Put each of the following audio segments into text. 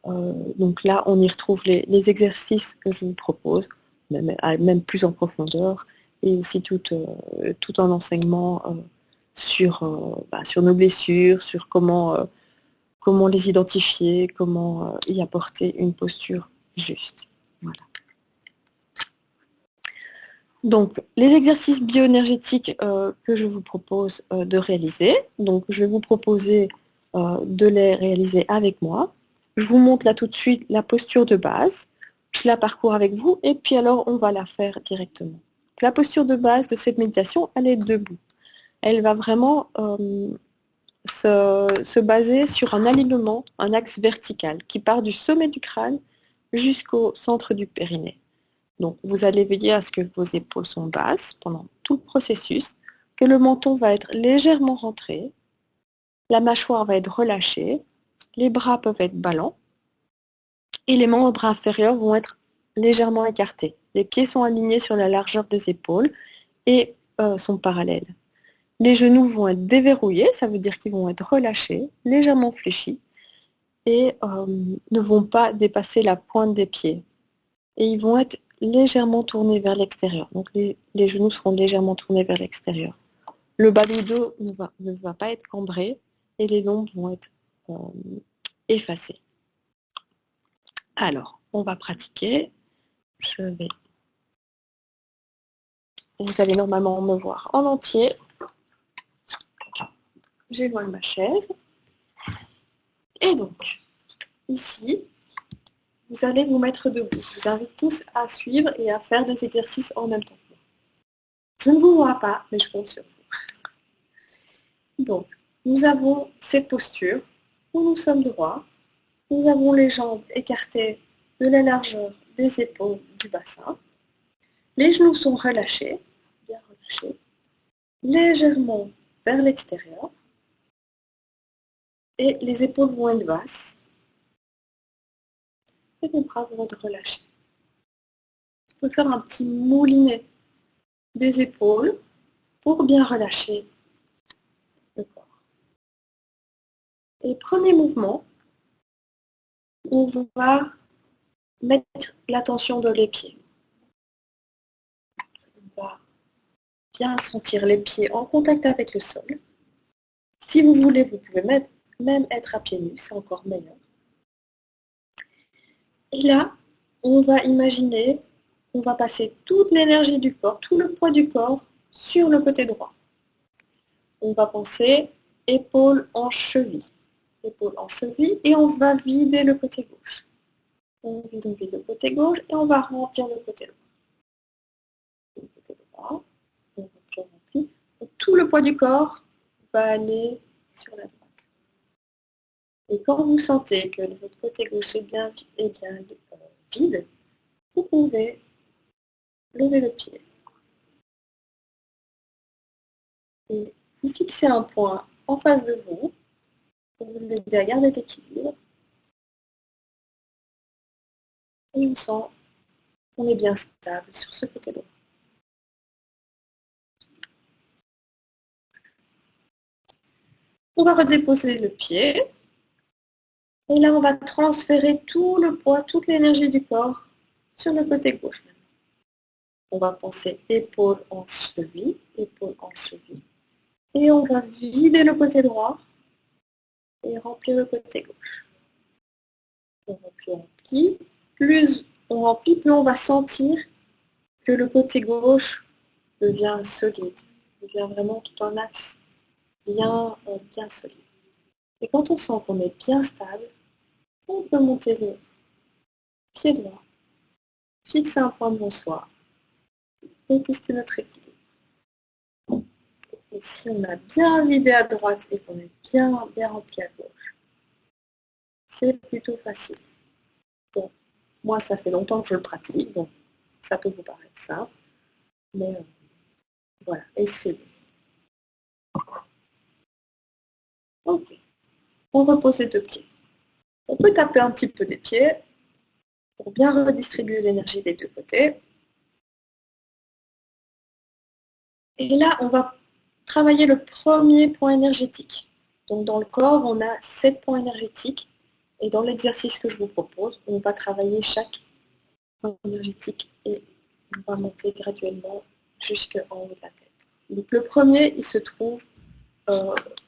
Donc là, on y retrouve les exercices que je vous propose, même plus en profondeur, et aussi tout un enseignement sur nos blessures, sur comment les identifier, comment y apporter une posture juste. Voilà. Donc, les exercices bioénergétiques que je vous propose de réaliser, donc je vais vous proposer de les réaliser avec moi. Je vous montre là tout de suite la posture de base, je la parcours avec vous, et puis alors on va la faire directement. La posture de base de cette méditation, elle est debout. Elle va vraiment se baser sur un alignement, un axe vertical qui part du sommet du crâne jusqu'au centre du périnée. Donc, vous allez veiller à ce que vos épaules sont basses pendant tout le processus, que le menton va être légèrement rentré, la mâchoire va être relâchée, les bras peuvent être ballants et les membres inférieurs vont être légèrement écartés. Les pieds sont alignés sur la largeur des épaules et sont parallèles. Les genoux vont être déverrouillés, ça veut dire qu'ils vont être relâchés, légèrement fléchis et ne vont pas dépasser la pointe des pieds. Et ils vont être légèrement tournés vers l'extérieur. Donc les genoux seront légèrement tournés vers l'extérieur. Le bas du dos ne va pas être cambré et les lombes vont être effacées. Alors, on va pratiquer. Vous allez normalement me voir en entier. J'éloigne ma chaise. Et donc, ici, vous allez vous mettre debout. Je vous invite tous à suivre et à faire des exercices en même temps. Je ne vous vois pas, mais je compte sur vous. Donc, nous avons cette posture où nous sommes droits. Nous avons les jambes écartées de la largeur des épaules du bassin. Les genoux sont relâchés, bien relâchés, légèrement vers l'extérieur. Et les épaules vont être basses. Et les bras vont être relâchés. On peut faire un petit moulinet des épaules pour bien relâcher le corps. Et premier mouvement, on va mettre l'attention dans les pieds. On va bien sentir les pieds en contact avec le sol. Si vous voulez, vous pouvez même être à pieds nus, c'est encore meilleur. Et là, on va imaginer, on va passer toute l'énergie du corps, tout le poids du corps sur le côté droit. On va penser épaule en cheville. Épaule en cheville et on va vider le côté gauche. On vide le côté gauche et on va remplir le côté droit. Le côté droit, on remplit. Et tout le poids du corps va aller sur la droite. Et quand vous sentez que votre côté gauche est bien vide, vous pouvez lever le pied. Et vous fixez un point en face de vous pour vous aider à garder l'équilibre. Et on sent qu'on est bien stable sur ce côté droit. On va redéposer le pied. Et là, on va transférer tout le poids, toute l'énergie du corps sur le côté gauche. On va penser épaule en cheville, épaule en cheville. Et on va vider le côté droit et remplir le côté gauche. On remplit. Plus on remplit, plus on va sentir que le côté gauche devient solide, devient vraiment tout un axe bien solide. Et quand on sent qu'on est bien stable, on peut monter le pied droit, fixer un point devant soi et tester notre équilibre. Et si on a bien vidé à droite et qu'on est bien rempli à gauche, c'est plutôt facile. Donc, moi, ça fait longtemps que je le pratique, donc ça peut vous paraître simple, mais voilà, essayez. Ok, on repose les deux pieds. On peut taper un petit peu des pieds pour bien redistribuer l'énergie des deux côtés. Et là, on va travailler le premier point énergétique. Donc dans le corps, on a 7 points énergétiques Et dans l'exercice que je vous propose, on va travailler chaque point énergétique et on va monter graduellement jusqu'en haut de la tête. Donc le premier, il se trouve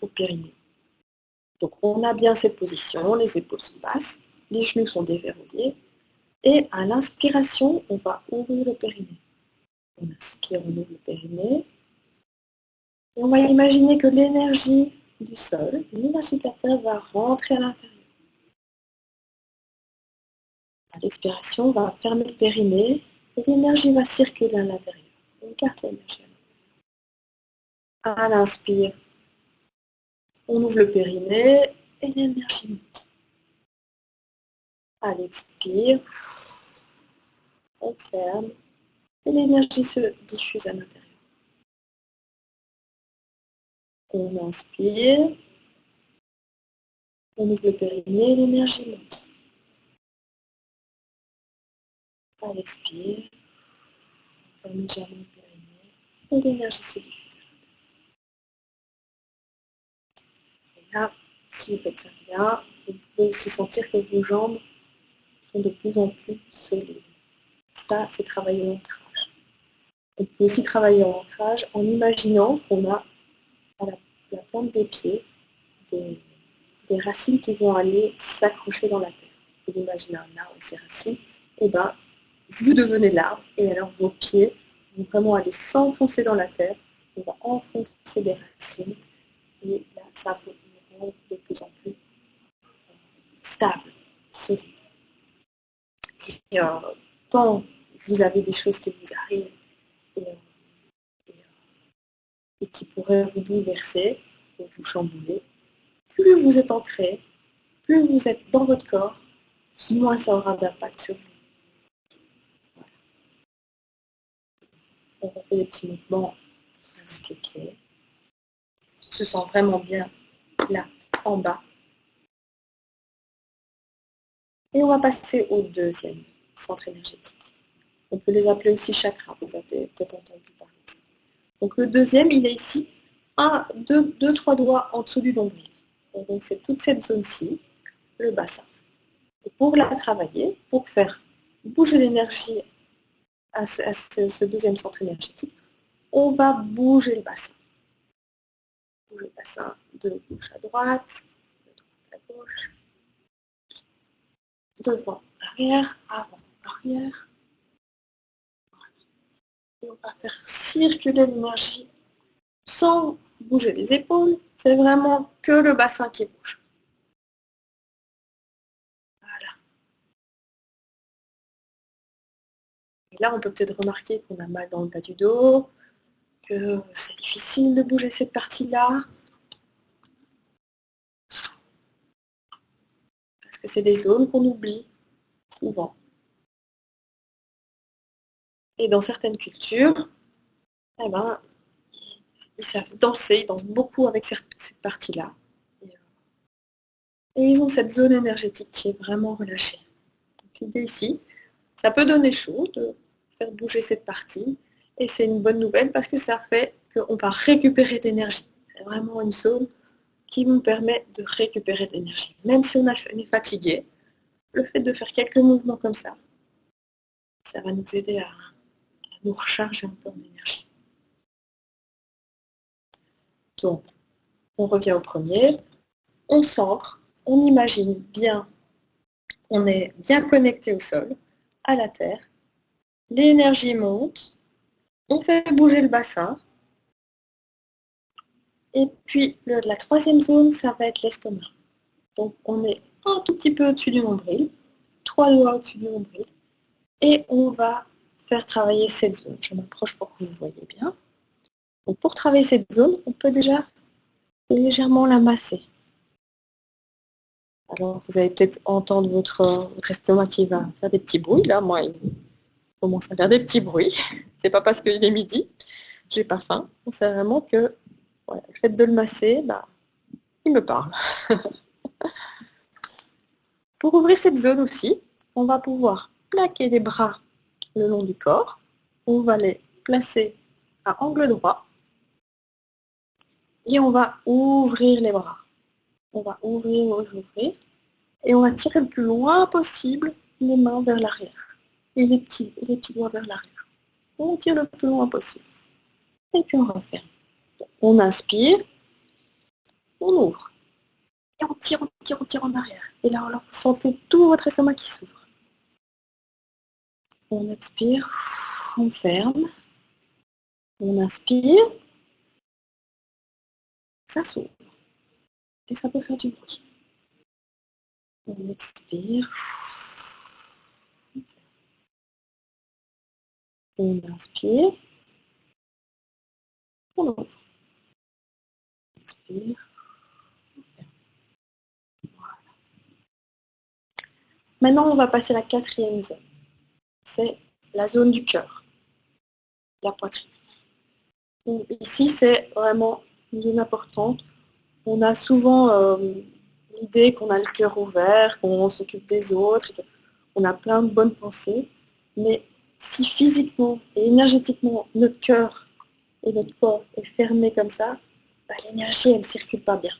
au périnée. Donc on a bien cette position, les épaules sont basses, les genoux sont déverrouillés, et à l'inspiration, on va ouvrir le périnée. On inspire, on ouvre le périnée, et on va imaginer que l'énergie du sol, l'énergie de la terre va rentrer à l'intérieur. À l'expiration, on va fermer le périnée, et l'énergie va circuler à l'intérieur. On garde l'énergie à l'intérieur. À l'inspire, on ouvre le périnée, et l'énergie monte. À l'expire, on ferme et l'énergie se diffuse à l'intérieur. On inspire, on ouvre le périnée et l'énergie monte. À l'expire, on ferme légèrement le périnée et l'énergie se diffuse. Et là, si vous faites ça bien, vous pouvez aussi sentir que vos jambes sont de plus en plus solides. Ça, c'est travailler l'ancrage. On peut aussi travailler l'ancrage en imaginant qu'on a à la plante des pieds des racines qui vont aller s'accrocher dans la terre. Vous imaginez un arbre et ses racines, et ben vous devenez l'arbre, et alors vos pieds vont vraiment aller s'enfoncer dans la terre, on va enfoncer des racines, et là ça peut devenir de plus en plus stable, solide. Et quand vous avez des choses qui vous arrivent et qui pourraient vous bouleverser, ou vous chambouler, plus vous êtes ancré, plus vous êtes dans votre corps, moins ça aura d'impact sur vous. On fait des petits mouvements. Okay. On se sent vraiment bien là, en bas. Et on va passer au deuxième centre énergétique. On peut les appeler aussi chakras, vous avez peut-être entendu parler de ça. Donc le deuxième, il est ici, deux, trois doigts en dessous du nombril. Et donc c'est toute cette zone-ci, le bassin. Et pour la travailler, pour faire bouger l'énergie à ce deuxième centre énergétique, on va bouger le bassin. Bouger le bassin de gauche à droite, de droite à gauche, devant, arrière, avant, arrière. Et on va faire circuler l'énergie sans bouger les épaules. C'est vraiment que le bassin qui bouge. Voilà. Et là, on peut peut-être remarquer qu'on a mal dans le bas du dos, que c'est difficile de bouger cette partie-là. Parce que c'est des zones qu'on oublie souvent. Et dans certaines cultures, eh ben, ils savent danser, ils dansent beaucoup avec cette partie-là. Et ils ont cette zone énergétique qui est vraiment relâchée. Donc l'idée ici, ça peut donner chaud de faire bouger cette partie. Et c'est une bonne nouvelle parce que ça fait qu'on va récupérer de l'énergie. C'est vraiment une zone qui nous permet de récupérer de l'énergie. Même si on est fatigué, le fait de faire quelques mouvements comme ça va nous aider à nous recharger un peu en énergie. Donc, on revient au premier, on s'ancre, on imagine bien qu'on est bien connecté au sol, à la terre, l'énergie monte, on fait bouger le bassin, et puis la troisième zone, ça va être l'estomac. Donc on est un tout petit peu au-dessus du nombril, 3 doigts au-dessus du nombril, et on va faire travailler cette zone. Je m'approche pour que vous voyez bien. Donc pour travailler cette zone, on peut déjà légèrement la masser. Alors vous allez peut-être entendre votre estomac qui va faire des petits bruits. Là, moi, il commence à faire des petits bruits. C'est pas parce qu'il est midi, j'ai pas faim. C'est vraiment que le fait de le masser, il me parle. Pour ouvrir cette zone aussi, on va pouvoir plaquer les bras le long du corps. On va les placer à angle droit. Et on va ouvrir les bras. On va ouvrir. Et on va tirer le plus loin possible les mains vers l'arrière. Et les petits doigts vers l'arrière. On tire le plus loin possible. Et puis on referme. On inspire, on ouvre. Et on tire en arrière. Et là, alors, vous sentez tout votre estomac qui s'ouvre. On expire, on ferme. On inspire. Ça s'ouvre. Et ça peut faire du bruit. On expire. On inspire. On ouvre. On expire. Voilà. Maintenant, on va passer à la quatrième zone. C'est la zone du cœur, la poitrine. Donc, ici, c'est vraiment une zone importante. On a souvent l'idée qu'on a le cœur ouvert, qu'on s'occupe des autres, qu'on a plein de bonnes pensées. Mais si physiquement et énergétiquement notre cœur et notre corps est fermé comme ça, l'énergie, elle ne circule pas bien.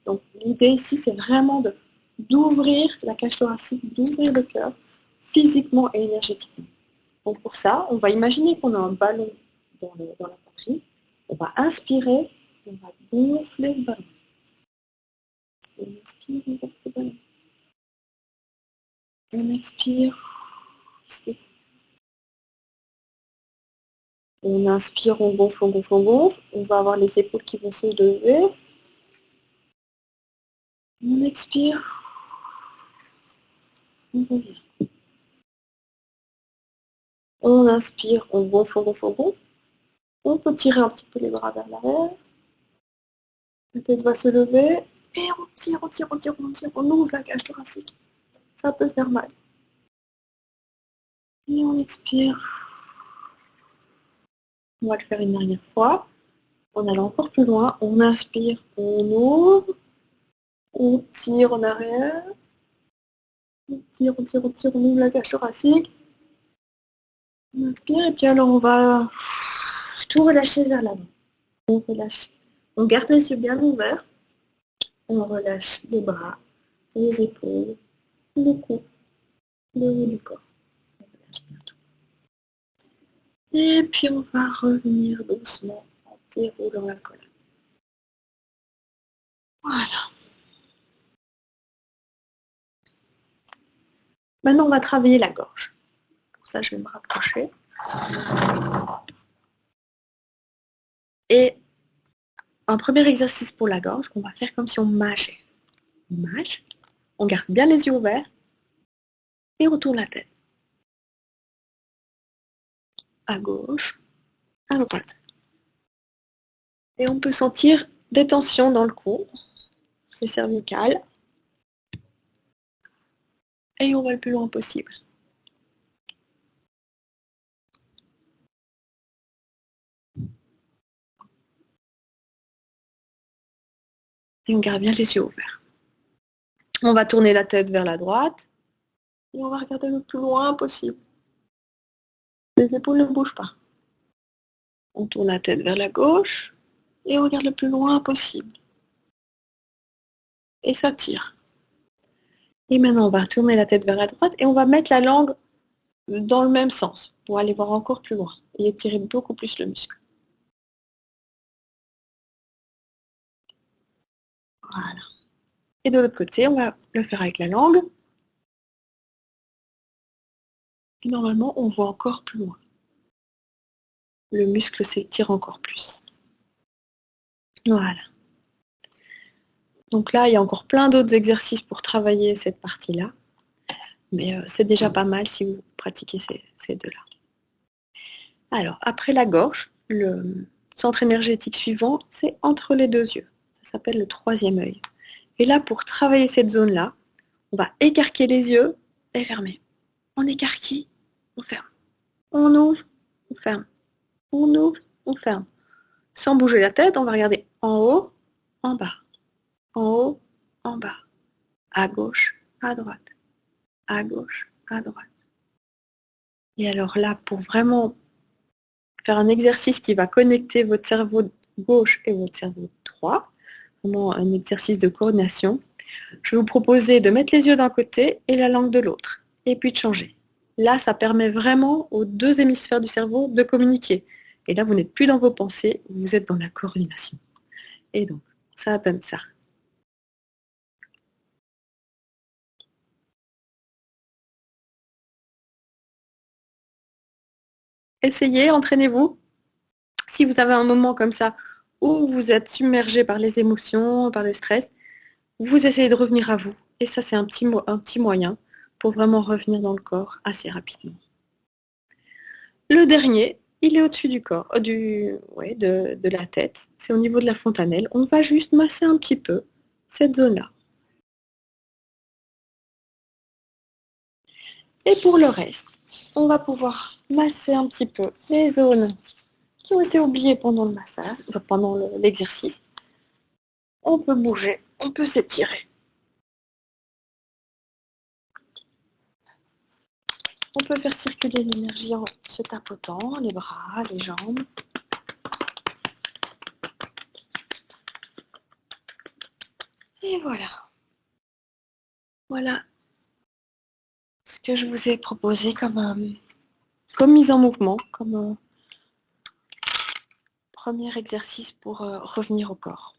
Donc l'idée ici, c'est vraiment d'ouvrir la cage thoracique, d'ouvrir le cœur, physiquement et énergétiquement. Donc pour ça, on va imaginer qu'on a un ballon dans la poitrine. On va inspirer, on va gonfler le ballon. On inspire, on gonfle le ballon. On expire, on inspire, on gonfle, on gonfle, on gonfle. On va avoir les épaules qui vont se lever. On expire, on revient. On inspire, on gonfle, on gonfle, on gonfle. On peut tirer un petit peu les bras vers l'arrière. La tête va se lever. Et on tire, on tire, on tire, on tire. On ouvre la cage thoracique. Ça peut faire mal. Et on expire. On va le faire une dernière fois. On allait encore plus loin. On inspire, on ouvre. On tire en arrière. On tire, on tire, on tire. On ouvre la cage thoracique. On inspire. Et puis alors on va tout relâcher vers l'avant. On relâche. On garde les yeux bien ouverts. On relâche les bras, les épaules, le cou, le haut du corps. On relâche bien tout. Et puis on va revenir doucement en déroulant la colonne. Voilà. Maintenant, on va travailler la gorge. Pour ça, je vais me rapprocher. Et un premier exercice pour la gorge, on va faire comme si on mâchait. On mâche, on garde bien les yeux ouverts et on tourne la tête. À gauche, à droite. Et on peut sentir des tensions dans le cou, les cervicales. Et on va le plus loin possible. Et on garde bien les yeux ouverts. On va tourner la tête vers la droite. Et on va regarder le plus loin possible. Les épaules ne bougent pas. On tourne la tête vers la gauche. Et on regarde le plus loin possible. Et ça tire. Et maintenant, on va tourner la tête vers la droite. Et on va mettre la langue dans le même sens. Pour aller voir encore plus loin. Et étirer beaucoup plus le muscle. Voilà. Et de l'autre côté, on va le faire avec la langue. Et normalement, on voit encore plus loin. Le muscle s'étire encore plus. Voilà. Donc là, il y a encore plein d'autres exercices pour travailler cette partie-là. Mais c'est déjà pas mal si vous pratiquez ces deux-là. Alors, après la gorge, le centre énergétique suivant, c'est entre les deux yeux. Ça s'appelle le troisième œil. Et là, pour travailler cette zone-là, on va écarquer les yeux et fermer. On écarquille, on ferme. On ouvre, on ferme. On ouvre, on ferme. Sans bouger la tête, on va regarder en haut, en bas. En haut, en bas. À gauche, à droite. À gauche, à droite. Et alors là, pour vraiment faire un exercice qui va connecter votre cerveau gauche et votre cerveau droit, vraiment un exercice de coordination, Je vais vous proposer de mettre les yeux d'un côté et la langue de l'autre, et puis de changer. Là, ça permet vraiment aux deux hémisphères du cerveau de communiquer. Et là, vous n'êtes plus dans vos pensées, vous êtes dans la coordination. Et donc, ça donne ça. Essayez, entraînez-vous. Si vous avez un moment comme ça où vous êtes submergé par les émotions, par le stress, vous essayez de revenir à vous. Et ça, c'est un petit moyen pour vraiment revenir dans le corps assez rapidement. Le dernier, il est au-dessus du corps, de la tête. C'est au niveau de la fontanelle. On va juste masser un petit peu cette zone-là. Et pour le reste, on va pouvoir masser un petit peu les zones qui ont été oubliées pendant le massage, pendant l'exercice. On peut bouger, on peut s'étirer. On peut faire circuler l'énergie en se tapotant les bras, les jambes. Et voilà. Voilà ce que je vous ai proposé comme mise en mouvement, comme premier exercice pour revenir au corps.